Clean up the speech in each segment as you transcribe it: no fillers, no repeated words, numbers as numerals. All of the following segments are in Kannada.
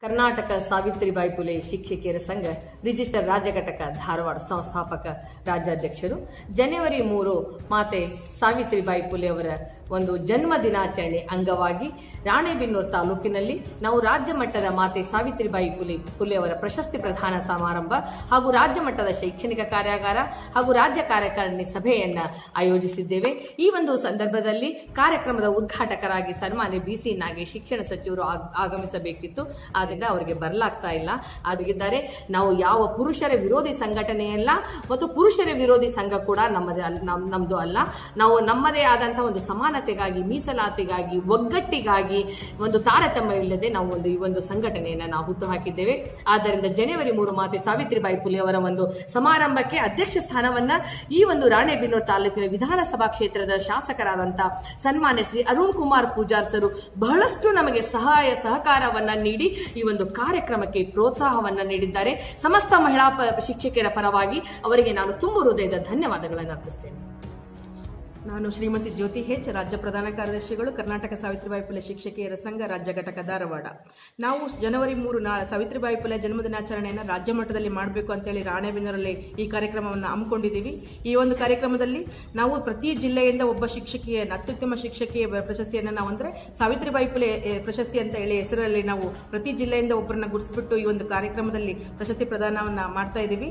ಕರ್ನಾಟಕ ಸಾವಿತ್ರಿಬಾಯಿ ಫುಲೆ ಶಿಕ್ಷಕಿಯರ ಸಂಘ ರಿಜಿಸ್ಟರ್ ರಾಜ್ಯ ಘಟಕ ಧಾರವಾಡ ಸಂಸ್ಥಾಪಕ ರಾಜ್ಯಾಧ್ಯಕ್ಷರು. ಜನವರಿ 3 ಮಾತೆ ಸಾವಿತ್ರಿಬಾಯಿ ಫುಲೆ ಅವರ ಒಂದು ಜನ್ಮ ದಿನಾಚರಣೆ ಅಂಗವಾಗಿ ರಾಣೆಬೆನ್ನೂರು ತಾಲೂಕಿನಲ್ಲಿ ನಾವು ರಾಜ್ಯ ಮಟ್ಟದ ಮಾತೆ ಸಾವಿತ್ರಿಬಾಯಿ ಫುಲೆ ಅವರ ಪ್ರಶಸ್ತಿ ಪ್ರದಾನ ಸಮಾರಂಭ ಹಾಗೂ ರಾಜ್ಯ ಮಟ್ಟದ ಶೈಕ್ಷಣಿಕ ಕಾರ್ಯಾಗಾರ ಹಾಗೂ ರಾಜ್ಯ ಕಾರ್ಯಕಾರಿಣಿ ಸಭೆಯನ್ನ ಆಯೋಜಿಸಿದ್ದೇವೆ. ಈ ಒಂದು ಸಂದರ್ಭದಲ್ಲಿ ಕಾರ್ಯಕ್ರಮದ ಉದ್ಘಾಟಕರಾಗಿ ಸನ್ಮಾನ್ಯ BC ನಾಗೇಶ್ ಶಿಕ್ಷಣ ಸಚಿವರು ಆಗಮಿಸಬೇಕಿತ್ತು, ಆದ್ದರಿಂದ ಅವರಿಗೆ ಬರಲಾಗ್ತಾ ಇಲ್ಲ. ಆಗಿದ್ದಾರೆ ನಾವು ಯಾವ ಪುರುಷರ ವಿರೋಧಿ ಸಂಘಟನೆಯಲ್ಲ ಮತ್ತು ಪುರುಷರ ವಿರೋಧಿ ಸಂಘ ಕೂಡ ನಮ್ಮದು ಅಲ್ಲ. ನಾವು ನಮ್ಮದೇ ಆದಂತಹ ಒಂದು ಸಮಾನತೆಗಾಗಿ, ಮೀಸಲಾತಿಗಾಗಿ, ಒಗ್ಗಟ್ಟಿಗಾಗಿ, ಒಂದು ತಾರತಮ್ಯವಿಲ್ಲದೆ ನಾವು ಈ ಒಂದು ಸಂಘಟನೆಯನ್ನ ನಾವು ಹುಟ್ಟು ಹಾಕಿದ್ದೇವೆ. ಆದ್ದರಿಂದ ಜನವರಿ 3 ಮಾತೆ ಸಾವಿತ್ರಿಬಾಯಿ ಫುಲೆ ಅವರ ಒಂದು ಸಮಾರಂಭಕ್ಕೆ ಅಧ್ಯಕ್ಷ ಸ್ಥಾನವನ್ನ ಈ ಒಂದು ರಾಣೆಬೆನ್ನೂರು ತಾಲೂಕಿನ ವಿಧಾನಸಭಾ ಕ್ಷೇತ್ರದ ಶಾಸಕರಾದಂತಹ ಸನ್ಮಾನ್ಯ ಶ್ರೀ ಅರುಣ್ ಕುಮಾರ್ ಪೂಜಾರ್ ಸರು ಬಹಳಷ್ಟು ನಮಗೆ ಸಹಾಯ ಸಹಕಾರವನ್ನ ನೀಡಿ ಈ ಒಂದು ಕಾರ್ಯಕ್ರಮಕ್ಕೆ ಪ್ರೋತ್ಸಾಹವನ್ನ ನೀಡಿದ್ದಾರೆ. ಸಮಸ್ತ ಮಹಿಳಾ ಶಿಕ್ಷಕಿಯರ ಪರವಾಗಿ ಅವರಿಗೆ ನಾನು ತುಂಬು ಹೃದಯದ ಧನ್ಯವಾದಗಳನ್ನು ಅರ್ಪಿಸ್ತೇನೆ. ನಾನು ಶ್ರೀಮತಿ ಜ್ಯೋತಿ ಹೆಚ್, ರಾಜ್ಯ ಪ್ರಧಾನ ಕಾರ್ಯದರ್ಶಿಗಳು, ಕರ್ನಾಟಕ ಸಾವಿತ್ರಿಬಾಯಿ ಫುಲೆ ಶಿಕ್ಷಕಿಯರ ಸಂಘ ರಾಜ್ಯ ಘಟಕ ಧಾರವಾಡ. ನಾವು ಜನವರಿ 3 ಸಾವಿತ್ರಿಬಾಯಿ ಫುಲೆ ಜನ್ಮದಿನಾಚರಣೆಯನ್ನು ರಾಜ್ಯ ಮಟ್ಟದಲ್ಲಿ ಮಾಡಬೇಕು ಅಂತೇಳಿ ರಾಣೆಬೆನ್ನೂರಲ್ಲಿ ಈ ಕಾರ್ಯಕ್ರಮವನ್ನು ಹಮ್ಮಿಕೊಂಡಿದ್ದೀವಿ. ಈ ಒಂದು ಕಾರ್ಯಕ್ರಮದಲ್ಲಿ ನಾವು ಪ್ರತಿ ಜಿಲ್ಲೆಯಿಂದ ಒಬ್ಬ ಶಿಕ್ಷಕಿಯನ್ನು, ಅತ್ಯುತ್ತಮ ಶಿಕ್ಷಕಿಯ ಪ್ರಶಸ್ತಿಯನ್ನು ನಾವು ಅಂದರೆ ಸಾವಿತ್ರಿಬಾಯಿ ಫುಲೆ ಪ್ರಶಸ್ತಿ ಅಂತ ಹೇಳಿ ಹೆಸರಲ್ಲಿ ನಾವು ಪ್ರತಿ ಜಿಲ್ಲೆಯಿಂದ ಒಬ್ಬರನ್ನ ಗುರುತಿಸಿಬಿಟ್ಟು ಈ ಒಂದು ಕಾರ್ಯಕ್ರಮದಲ್ಲಿ ಪ್ರಶಸ್ತಿ ಪ್ರದಾನವನ್ನು ಮಾಡ್ತಾ ಇದ್ದೀವಿ.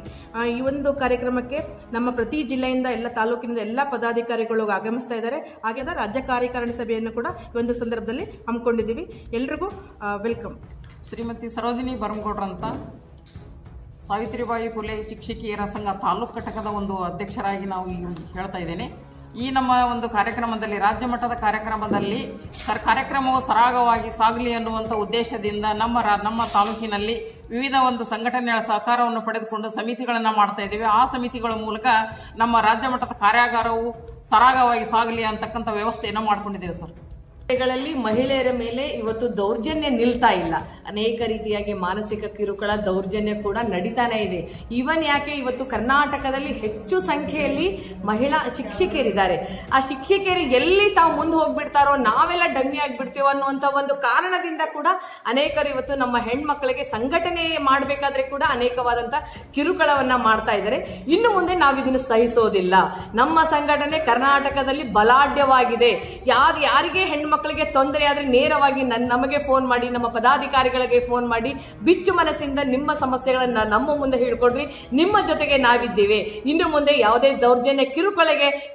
ಈ ಒಂದು ಕಾರ್ಯಕ್ರಮಕ್ಕೆ ನಮ್ಮ ಪ್ರತಿ ಜಿಲ್ಲೆಯಿಂದ ಎಲ್ಲ ತಾಲೂಕಿನಿಂದ ಎಲ್ಲ ಪದಾಧಿಕಾರಿಗಳು ಆಗಮಿಸ್ತಾ ಇದ್ದಾರೆ. ಹಾಗೆ ರಾಜ್ಯ ಕಾರ್ಯಕಾರಿಣಿ ಸಭೆಯನ್ನು ಕೂಡ ಈ ಒಂದು ಸಂದರ್ಭದಲ್ಲಿ ಹಮ್ಮಿಕೊಂಡಿದ್ದೀವಿ. ಎಲ್ರಿಗೂ ವೆಲ್ಕಮ್. ಶ್ರೀಮತಿ ಸರೋಜಿನಿ ಬರಂಗೌಡ್ರಂತ ಸಾವಿತ್ರಿಬಾಯಿ ಫುಲೆ ಶಿಕ್ಷಕಿಯರ ಸಂಘ ತಾಲೂಕು ಘಟಕದ ಒಂದು ಅಧ್ಯಕ್ಷರಾಗಿ ನಾವು ಹೇಳ್ತಾ ಇದ್ದೇನೆ. ಈ ನಮ್ಮ ಒಂದು ಕಾರ್ಯಕ್ರಮದಲ್ಲಿ, ರಾಜ್ಯ ಮಟ್ಟದ ಕಾರ್ಯಕ್ರಮದಲ್ಲಿ ಕಾರ್ಯಕ್ರಮವು ಸರಾಗವಾಗಿ ಸಾಗಲಿ ಅನ್ನುವಂಥ ಉದ್ದೇಶದಿಂದ ನಮ್ಮ ತಾಲೂಕಿನಲ್ಲಿ ವಿವಿಧ ಒಂದು ಸಂಘಟನೆಗಳ ಸಹಕಾರವನ್ನು ಪಡೆದುಕೊಂಡು ಸಮಿತಿಗಳನ್ನು ಮಾಡ್ತಾ ಇದ್ದೇವೆ. ಆ ಸಮಿತಿಗಳ ಮೂಲಕ ನಮ್ಮ ರಾಜ್ಯ ಮಟ್ಟದ ಕಾರ್ಯಾಗಾರವು ಸರಾಗವಾಗಿ ಸಾಗಲಿ ಅಂತಕ್ಕಂಥ ವ್ಯವಸ್ಥೆಯನ್ನು ಮಾಡ್ಕೊಂಡಿದ್ದೇವೆ ಸರ್. ಗಳಲ್ಲಿ ಮಹಿಳೆಯರ ಮೇಲೆ ಇವತ್ತು ದೌರ್ಜನ್ಯ ನಿಲ್ತಾ ಇಲ್ಲ. ಅನೇಕ ರೀತಿಯಾಗಿ ಮಾನಸಿಕ ಕಿರುಕುಳ, ದೌರ್ಜನ್ಯ ಕೂಡ ನಡೀತಾನೆ ಇದೆ. ಇವನ್ ಯಾಕೆ ಇವತ್ತು ಕರ್ನಾಟಕದಲ್ಲಿ ಹೆಚ್ಚು ಸಂಖ್ಯೆಯಲ್ಲಿ ಮಹಿಳಾ ಶಿಕ್ಷಕಿಯರಿದ್ದಾರೆ. ಆ ಶಿಕ್ಷಕಿಯರು ಎಲ್ಲಿ ತಾವು ಮುಂದೆ ಹೋಗ್ಬಿಡ್ತಾರೋ, ನಾವೆಲ್ಲ ಡಮ್ಮಿ ಆಗ್ಬಿಡ್ತೇವೋ ಅನ್ನುವಂತ ಒಂದು ಕಾರಣದಿಂದ ಕೂಡ ಅನೇಕರು ಇವತ್ತು ನಮ್ಮ ಹೆಣ್ಮಕ್ಳಿಗೆ ಸಂಘಟನೆ ಮಾಡಬೇಕಾದ್ರೆ ಕೂಡ ಅನೇಕವಾದಂತ ಕಿರುಕುಳವನ್ನ ಮಾಡ್ತಾ ಇದ್ದಾರೆ. ಇನ್ನು ಮುಂದೆ ನಾವು ಇದನ್ನು ಸಹಿಸೋದಿಲ್ಲ. ನಮ್ಮ ಸಂಘಟನೆ ಕರ್ನಾಟಕದಲ್ಲಿ ಬಲಾಢ್ಯವಾಗಿದೆ. ಯಾರಿಗೆ ಮಕ್ಕಳಿಗೆ ತೊಂದರೆ ಆದ್ರೆ ನೇರವಾಗಿ ನಮಗೆ ಫೋನ್ ಮಾಡಿ, ನಮ್ಮ ಪದಾಧಿಕಾರಿಗಳಿಗೆ ಫೋನ್ ಮಾಡಿ, ಬಿಚ್ಚು ಮನಸ್ಸಿಂದ ನಿಮ್ಮ ಸಮಸ್ಯೆಗಳನ್ನ ನಮ್ಮ ಮುಂದೆ ಹೇಳ್ಕೊಡ್ರಿ. ನಿಮ್ಮ ಜೊತೆಗೆ ನಾವಿದ್ದೇವೆ. ಇನ್ನು ಮುಂದೆ ಯಾವುದೇ ದೌರ್ಜನ್ಯ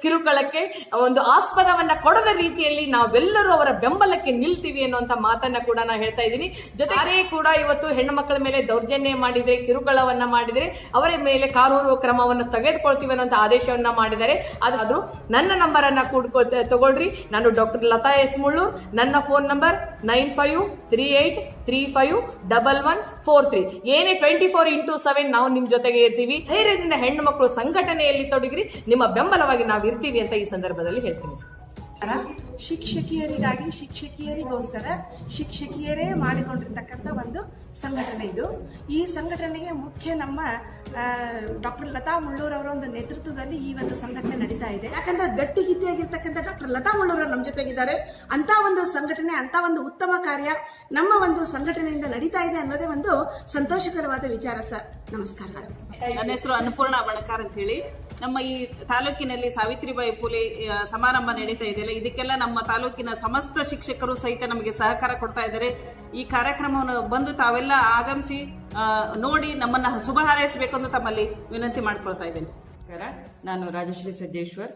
ಕಿರುಕುಳಕ್ಕೆ ಒಂದು ಆಸ್ಪದವನ್ನ ಕೊಡದ ರೀತಿಯಲ್ಲಿ ನಾವೆಲ್ಲರೂ ಅವರ ಬೆಂಬಲಕ್ಕೆ ನಿಲ್ತೀವಿ ಅನ್ನುವಂತ ಮಾತನ್ನ ಕೂಡ ನಾನು ಹೇಳ್ತಾ ಇದ್ದೀನಿ. ಜೊತೆಗೆ ಕೂಡ ಇವತ್ತು ಹೆಣ್ಣು ಮಕ್ಕಳ ಮೇಲೆ ದೌರ್ಜನ್ಯ ಮಾಡಿದ್ರೆ, ಕಿರುಕುಳವನ್ನ ಮಾಡಿದ್ರೆ ಅವರ ಮೇಲೆ ಕಾನೂನು ಕ್ರಮವನ್ನು ತೆಗೆದುಕೊಳ್ತೀವಿ ಅನ್ನುವಂತ ಆದೇಶವನ್ನ ಮಾಡಿದ್ದಾರೆ. ಆದ್ರೂ ನನ್ನ ನಂಬರ್ ಅನ್ನ ತಗೊಳ್ರಿ. ನಾನು ಡಾಕ್ಟರ್ ಲತಾ ಎಸ್ ಮುಳ್ಳೂರ್. ನನ್ನ ಫೋನ್ ನಂಬರ್ 9538351143. ಏನೇ 24x7 ನಾವು ನಿಮ್ ಜೊತೆಗೆ ಇರ್ತೀವಿ. ಧೈರ್ಯದಿಂದ ಹೆಣ್ಣು ಮಕ್ಕಳು ಸಂಘಟನೆಯಲ್ಲಿ ತೊಡಗಿರಿ. ನಿಮ್ಮ ಬೆಂಬಲವಾಗಿ ನಾವು ಇರ್ತೀವಿ ಅಂತ ಈ ಸಂದರ್ಭದಲ್ಲಿ ಹೇಳ್ತೀನಿ. ಶಿಕ್ಷಕಿಯರಿಗಾಗಿ, ಶಿಕ್ಷಕಿಯರಿಗೋಸ್ಕರ ಶಿಕ್ಷಕಿಯರೇ ಮಾಡಿಕೊಂಡಿರ್ತಕ್ಕಂಥ ಒಂದು ಸಂಘಟನೆ ಇದು. ಈ ಸಂಘಟನೆಗೆ ಮುಖ್ಯ ನಮ್ಮ ಡಾಕ್ಟರ್ ಲತಾ ಮುಳ್ಳೂರ್ ಅವರ ಒಂದು ನೇತೃತ್ವದಲ್ಲಿ ಈ ಒಂದು ಸಂಘಟನೆ ನಡೀತಾ ಇದೆ. ಯಾಕಂದ್ರೆ ಗಟ್ಟಿಗಿಟ್ಟಿಯಾಗಿರ್ತಕ್ಕಂಥ ಡಾಕ್ಟರ್ ಲತಾ ಮುಳ್ಳೂರ್ ಅವರು ನಮ್ಮ ಜೊತೆಗಿದ್ದಾರೆ. ಅಂತ ಒಂದು ಸಂಘಟನೆ, ಅಂತ ಒಂದು ಉತ್ತಮ ಕಾರ್ಯ ನಮ್ಮ ಒಂದು ಸಂಘಟನೆಯಿಂದ ನಡೀತಾ ಇದೆ ಅನ್ನೋದೇ ಒಂದು ಸಂತೋಷಕರವಾದ ವಿಚಾರ ಸರ್. ನಮಸ್ಕಾರಗಳು. ನನ್ನ ಹೆಸರು ಅನ್ನಪೂರ್ಣ ಬಣಕಾರ್ ಅಂತ ಹೇಳಿ. ನಮ್ಮ ಈ ತಾಲೂಕಿನಲ್ಲಿ ಸಾವಿತ್ರಿಬಾಯಿ ಫುಲೆ ಸಮಾರಂಭ ನಡೀತಾ ಇದೆಯಲ್ಲ, ಇದಕ್ಕೆಲ್ಲ ನಮ್ಮ ತಾಲೂಕಿನ ಸಮಸ್ತ ಶಿಕ್ಷಕರು ಸಹಿತ ನಮಗೆ ಸಹಕಾರ ಕೊಡ್ತಾ ಇದ್ದಾರೆ. ಈ ಕಾರ್ಯಕ್ರಮವನ್ನು ಬಂದು ತಾವೆಲ್ಲ ಆಗಮಿಸಿ ನೋಡಿ ನಮ್ಮನ್ನ ಶುಭ ಹಾರೈಸಬೇಕೆಂದು ತಮ್ಮಲ್ಲಿ ವಿನಂತಿ ಮಾಡ್ಕೊಳ್ತಾ ಇದ್ದೇನೆ. ನಾನು ರಾಜಶ್ರೀ ಸಜ್ಜೇಶ್ವರ್,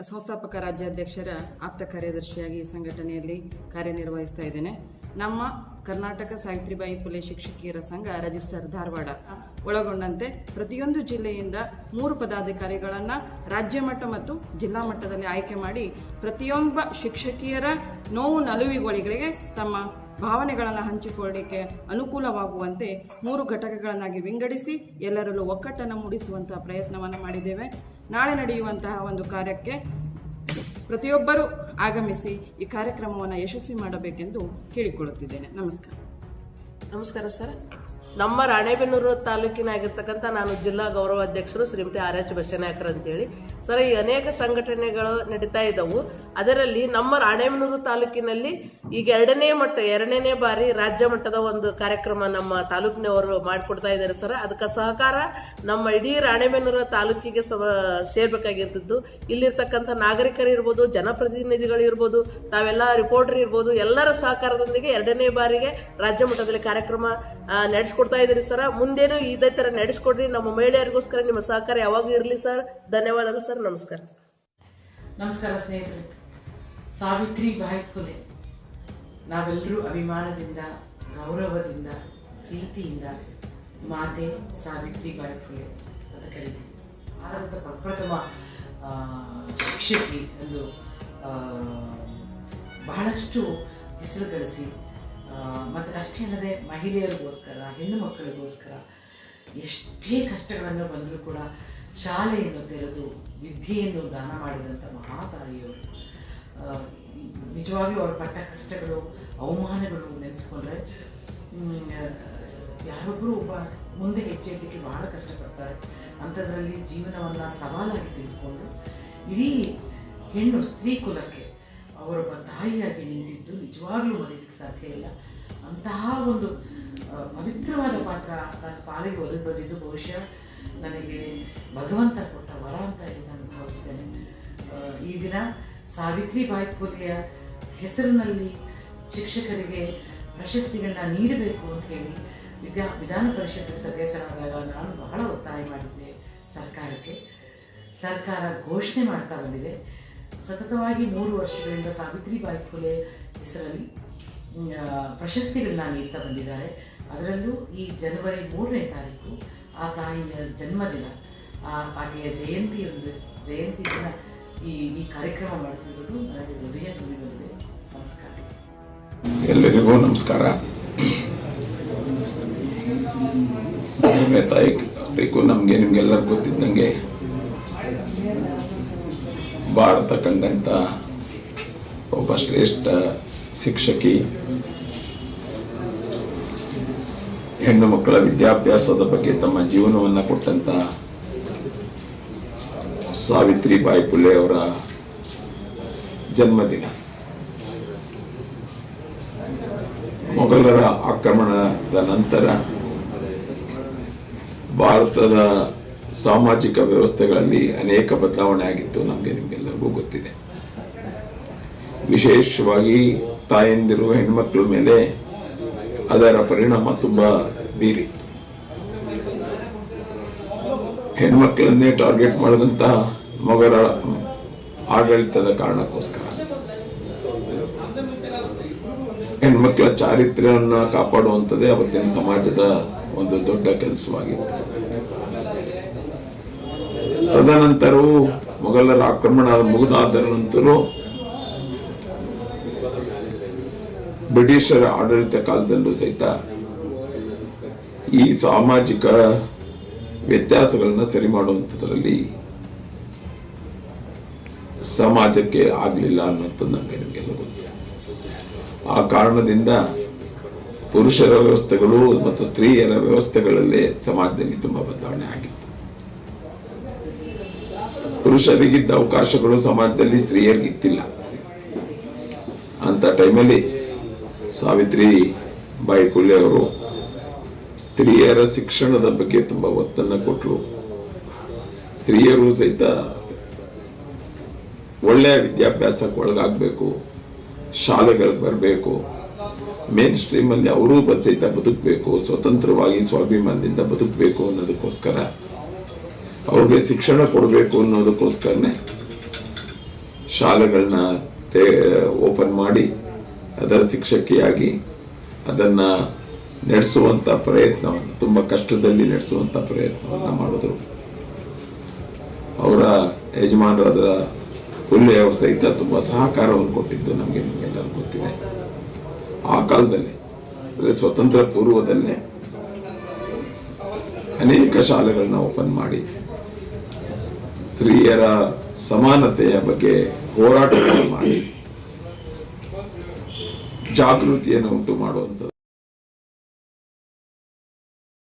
ಸಂಸ್ಥಾಪಕ ರಾಜ್ಯಾಧ್ಯಕ್ಷರ ಆಪ್ತ ಕಾರ್ಯದರ್ಶಿಯಾಗಿ ಈ ಸಂಘಟನೆಯಲ್ಲಿ ಕಾರ್ಯನಿರ್ವಹಿಸ್ತಾ ಇದ್ದೇನೆ. ನಮ್ಮ ಕರ್ನಾಟಕ ಸಾವಿತ್ರಿಬಾಯಿ ಫುಲೆ ಶಿಕ್ಷಕಿಯರ ಸಂಘ ರಿಜಿಸ್ಟರ್ ಧಾರವಾಡ ಒಳಗೊಂಡಂತೆ ಪ್ರತಿಯೊಂದು ಜಿಲ್ಲೆಯಿಂದ 3 ಪದಾಧಿಕಾರಿಗಳನ್ನ ರಾಜ್ಯ ಮಟ್ಟ ಮತ್ತು ಜಿಲ್ಲಾ ಮಟ್ಟದಲ್ಲಿ ಆಯ್ಕೆ ಮಾಡಿ ಪ್ರತಿಯೊಬ್ಬ ಶಿಕ್ಷಕಿಯರ ನೋವು ನಲುವುಗಳಿಗೆ ತಮ್ಮ ಭಾವನೆಗಳನ್ನು ಹಂಚಿಕೊಳ್ಳಲಿಕ್ಕೆ ಅನುಕೂಲವಾಗುವಂತೆ 3 ಘಟಕಗಳನ್ನಾಗಿ ವಿಂಗಡಿಸಿ ಎಲ್ಲರಲ್ಲೂ ಒಕ್ಕಟ್ಟನ್ನು ಮೂಡಿಸುವಂತಹ ಪ್ರಯತ್ನವನ್ನು ಮಾಡಿದ್ದೇವೆ. ನಾಳೆ ನಡೆಯುವಂತಹ ಒಂದು ಕಾರ್ಯಕ್ಕೆ ಪ್ರತಿಯೊಬ್ಬರೂ ಆಗಮಿಸಿ ಈ ಕಾರ್ಯಕ್ರಮವನ್ನು ಯಶಸ್ವಿ ಮಾಡಬೇಕೆಂದು ಕೇಳಿಕೊಳ್ಳುತ್ತಿದ್ದೇನೆ. ನಮಸ್ಕಾರ. ನಮಸ್ಕಾರ ಸರ್. ನಮ್ಮ ರಾಣೆಬೆನ್ನೂರು ತಾಲೂಕಿನಾಗಿರ್ತಕ್ಕಂಥ ನಾನು ಜಿಲ್ಲಾ ಗೌರವಾಧ್ಯಕ್ಷರು ಶ್ರೀಮತಿ RH ಬಸನಾಯಕರ್ ಅಂತೇಳಿ. ಸರ್ ಈ ಅನೇಕ ಸಂಘಟನೆಗಳು ನಡೀತಾ ಇದ್ದವು. ಅದರಲ್ಲಿ ನಮ್ಮ ರಾಣೆಬೆನ್ನೂರು ತಾಲೂಕಿನಲ್ಲಿ ಈಗ ಎರಡನೇ ಬಾರಿ ರಾಜ್ಯ ಮಟ್ಟದ ಒಂದು ಕಾರ್ಯಕ್ರಮ ನಮ್ಮ ತಾಲೂಕಿನವರು ಮಾಡಿಕೊಡ್ತಾ ಇದ್ದಾರೆ ಸರ್. ಅದಕ್ಕೆ ಸಹಕಾರ ನಮ್ಮ ಇಡೀ ರಾಣೆಬೆನ್ನೂರು ತಾಲೂಕಿಗೆ ಸೇರ್ಬೇಕಾಗಿರ್ತದ್ದು. ಇಲ್ಲಿರ್ತಕ್ಕಂಥ ನಾಗರಿಕರು ಇರ್ಬೋದು, ಜನಪ್ರತಿನಿಧಿಗಳು ಇರ್ಬೋದು, ತಾವೆಲ್ಲ ರಿಪೋರ್ಟರ್ ಇರ್ಬೋದು, ಎಲ್ಲರ ಸಹಕಾರದೊಂದಿಗೆ 2ನೇ ಬಾರಿಗೆ ರಾಜ್ಯ ಮಟ್ಟದಲ್ಲಿ ಕಾರ್ಯಕ್ರಮ ನಡೆಸ್ಕೊಡ್ತಾ ಇದ್ದೀರಿ ಸರ್. ಮುಂದೇನು ಇದೇ ತರ ನಡೆಸ್ಕೊಡ್ರಿ. ನಮ್ಮ ಮಹಿಳೆಯರಿಗೋಸ್ಕರ ನಿಮ್ಮ ಸಹಕಾರ ಯಾವಾಗೂ ಇರಲಿ ಸರ್. ಧನ್ಯವಾದಗಳು ಸರ್. ನಮಸ್ಕಾರ. ನಮಸ್ಕಾರ ಸ್ನೇಹಿತರೆ. ಸಾವಿತ್ರಿಬಾಯಿ ಫುಲೆ ನಾವೆಲ್ಲರೂ ಅಭಿಮಾನದಿಂದ, ಗೌರವದಿಂದ, ಪ್ರೀತಿಯಿಂದ ಮಾತೆ ಸಾವಿತ್ರಿಬಾಯಿ ಫುಲೆ ಅಂತ ಕರಿತೀವಿ. ಭಾರತದ ಪ್ರಪ್ರಥಮ ಶಿಕ್ಷಕಿ ಎಂದು ಬಹಳಷ್ಟು ಹೆಸರು ಗಳಿಸಿ, ಮತ್ತು ಅಷ್ಟೇ ಅಲ್ಲದೆ ಮಹಿಳೆಯರಿಗೋಸ್ಕರ, ಹೆಣ್ಣು ಮಕ್ಕಳಿಗೋಸ್ಕರ ಎಷ್ಟೇ ಕಷ್ಟಗಳನ್ನು ಬಂದರೂ ಕೂಡ ಶಾಲೆಯನ್ನು ತೆರೆದು ವಿದ್ಯೆಯನ್ನು ದಾನ ಮಾಡಿದಂಥ ಮಹಾತಾಯಿಯವರು. ನಿಜವಾಗ್ಲೂ ಅವರು ಪಟ್ಟ ಕಷ್ಟಗಳು, ಅವಮಾನಗಳು ನೆನೆಸ್ಕೊಂಡ್ರೆ ಯಾರೊಬ್ಬರು ಒಬ್ಬ ಮುಂದೆ ಹೆಜ್ಜೆ ಇಡಲಿಕ್ಕೆ ಬಹಳ ಕಷ್ಟಪಡ್ತಾರೆ. ಅಂಥದ್ರಲ್ಲಿ ಜೀವನವನ್ನು ಸವಾಲಾಗಿ ತೆಗೆದುಕೊಂಡು ಇಡೀ ಹೆಣ್ಣು ಸ್ತ್ರೀ ಕುಲಕ್ಕೆ ಅವರೊಬ್ಬ ತಾಯಿಯಾಗಿ ನಿಂತಿದ್ದು ನಿಜವಾಗ್ಲೂ ಮರೆಯಲಿಕ್ಕೆ ಸಾಧ್ಯ ಇಲ್ಲ. ಅಂತಹ ಒಂದು ಪವಿತ್ರವಾದ ಪಾತ್ರ ನನ್ನ ಪಾಲಿಗೆ ಒದಗಿ ಬಂದಿದ್ದು ಬಹುಶಃ ನನಗೆ ಭಗವಂತ ಕೊಟ್ಟ ವರ ಅಂತ ನಾನು ಭಾವಿಸ್ತೇನೆ. ಈ ದಿನ ಸಾವಿತ್ರಿಬಾಯಿ ಫುಲೆಯ ಹೆಸರಿನಲ್ಲಿ ಶಿಕ್ಷಕರಿಗೆ ಪ್ರಶಸ್ತಿಗಳನ್ನ ನೀಡಬೇಕು ಅಂತ ಹೇಳಿ ವಿಧಾನ ಪರಿಷತ್ ಸದಸ್ಯರಾದಾಗ ನಾನು ಬಹಳ ಒತ್ತಾಯ ಮಾಡಿದ್ದೆ ಸರ್ಕಾರಕ್ಕೆ. ಸರ್ಕಾರ ಘೋಷಣೆ ಮಾಡ್ತಾ ಬಂದಿದೆ. ಸತತವಾಗಿ 3 ವರ್ಷಗಳಿಂದ ಸಾವಿತ್ರಿಬಾಯಿ ಫುಲೆ ಹೆಸರಲ್ಲಿ ಪ್ರಶಸ್ತಿಗಳನ್ನ ನೀಡ್ತಾ ಬಂದಿದ್ದಾರೆ. ಅದರಲ್ಲೂ ಈ ಜನವರಿ 3ನೇ ತಾರೀಕು ಆ ತಾಯಿಯ ಜನ್ಮದಿನ, ಆಕೆಯ ಜಯಂತಿ ದಿನ ಈ ಕಾರ್ಯಕ್ರಮ ಮಾಡ್ತಿರೋದು ನನಗೆ ಹೃದಯ ತುಂಬಿ ಬಂದಿದೆ. ನಮಸ್ಕಾರ. ಎಲ್ಲರಿಗೂ ನಮಸ್ಕಾರ. 3ನೇ ತಾರೀಕು ನಿಮಗೆಲ್ಲರಿಗೂ ಗೊತ್ತಿದ್ದಂಗೆ ಭಾರತ ಕಂಡಂಥ ಒಬ್ಬ ಶ್ರೇಷ್ಠ ಶಿಕ್ಷಕಿ, ಹೆಣ್ಣು ಮಕ್ಕಳ ವಿದ್ಯಾಭ್ಯಾಸದ ಬಗ್ಗೆ ತಮ್ಮ ಜೀವನವನ್ನು ಕೊಟ್ಟಂತ ಸಾವಿತ್ರಿಬಾಯಿ ಫುಲೆ ಅವರ ಜನ್ಮದಿನ. ಮೊಘಲರ ಆಕ್ರಮಣದ ನಂತರ ಭಾರತದ ಸಾಮಾಜಿಕ ವ್ಯವಸ್ಥೆಗಳಲ್ಲಿ ಅನೇಕ ಬದಲಾವಣೆ ಆಗಿತ್ತು. ನಿಮಗೆಲ್ಲರಿಗೂ ಗೊತ್ತಿದೆ. ವಿಶೇಷವಾಗಿ ತಾಯಂದಿರು, ಹೆಣ್ಮಕ್ಳ ಮೇಲೆ ಅದರ ಪರಿಣಾಮ ತುಂಬಾ ಬೀರಿತ್ತು. ಹೆಣ್ಮಕ್ಳನ್ನೇ ಟಾರ್ಗೆಟ್ ಮಾಡಿದಂತ ಮೊಘಲ ಆಡಳಿತದ ಕಾರಣಕ್ಕೋಸ್ಕರ ಹೆಣ್ಮಕ್ಳ ಚಾರಿತ್ರ್ಯವನ್ನು ಕಾಪಾಡುವಂಥದ್ದೇ ಅವತ್ತಿನ ಸಮಾಜದ ಒಂದು ದೊಡ್ಡ ಕೆಲಸವಾಗಿತ್ತು. ತದನಂತರವೂ ಮೊಘಲರ ಆಕ್ರಮಣ ಮುಗಿದಾದ ನಂತರ ಬ್ರಿಟಿಷರ ಆಡಳಿತ ಕಾಲದಲ್ಲೂ ಸಹಿತ ಈ ಸಾಮಾಜಿಕ ವ್ಯತ್ಯಾಸಗಳನ್ನ ಸರಿ ಮಾಡುವಂಥದ್ರಲ್ಲಿ ಸಮಾಜಕ್ಕೆ ಆಗಲಿಲ್ಲ ಅನ್ನೋದು ನಮಗೆಲ್ಲ ಗೊತ್ತು. ಆ ಕಾರಣದಿಂದ ಪುರುಷರ ವ್ಯವಸ್ಥೆಗಳು ಮತ್ತು ಸ್ತ್ರೀಯರ ವ್ಯವಸ್ಥೆಗಳಲ್ಲೇ ಸಮಾಜದಲ್ಲಿ ತುಂಬಾ ಬದಲಾವಣೆ ಆಗಿತ್ತು. ಪುರುಷರಿಗಿದ್ದ ಅವಕಾಶಗಳು ಸಮಾಜದಲ್ಲಿ ಸ್ತ್ರೀಯರಿಗಿತ್ತಿಲ್ಲ. ಅಂತ ಟೈಮಲ್ಲಿ ಸಾವಿತ್ರಿಬಾಯಿ ಫುಲೆ ಅವರು ಸ್ತ್ರೀಯರ ಶಿಕ್ಷಣದ ಬಗ್ಗೆ ತುಂಬಾ ಒತ್ತನ್ನು ಕೊಟ್ಟರು. ಸ್ತ್ರೀಯರು ಸಹಿತ ಒಳ್ಳೆಯ ವಿದ್ಯಾಭ್ಯಾಸಕ್ಕೆ ಒಳಗಾಗಬೇಕು, ಶಾಲೆಗಳಿಗೆ ಬರಬೇಕು, ಮೇನ್ ಸ್ಟ್ರೀಮ್ ಅಲ್ಲಿ ಅವರು ಸಹಿತ ಬದುಕಬೇಕು, ಸ್ವತಂತ್ರವಾಗಿ ಸ್ವಾಭಿಮಾನದಿಂದ ಬದುಕಬೇಕು ಅನ್ನೋದಕ್ಕೋಸ್ಕರ, ಅವ್ರಿಗೆ ಶಿಕ್ಷಣ ಕೊಡಬೇಕು ಅನ್ನೋದಕ್ಕೋಸ್ಕರನೇ ಶಾಲೆಗಳನ್ನ ಓಪನ್ ಮಾಡಿ ಅದರ ಶಿಕ್ಷಕಿಯಾಗಿ ಅದನ್ನ ನಡೆಸುವಂತ ಪ್ರಯತ್ನವನ್ನು, ತುಂಬಾ ಕಷ್ಟದಲ್ಲಿ ನಡೆಸುವಂತ ಪ್ರಯತ್ನವನ್ನ ಮಾಡಿದ್ರು. ಅವರ ಯಜಮಾನರಾದ ಫುಲೆ ಅವರು ಸಹಿತ ತುಂಬಾ ಸಹಕಾರವನ್ನು ಕೊಟ್ಟಿದ್ದು ನಿಮಗೆಲ್ಲರೂ ಗೊತ್ತಿದೆ. ಆ ಕಾಲದಲ್ಲಿ ಅಂದರೆ ಸ್ವತಂತ್ರ ಪೂರ್ವದಲ್ಲೇ ಅನೇಕ ಶಾಲೆಗಳನ್ನ ಓಪನ್ ಮಾಡಿ ಸ್ತ್ರೀಯರ ಸಮಾನತೆಯ ಬಗ್ಗೆ ಹೋರಾಟಗಳನ್ನು ಮಾಡಿ ಜಾಗೃತಿಯನ್ನು ಉಂಟು ಮಾಡುವಂಥದ್ದು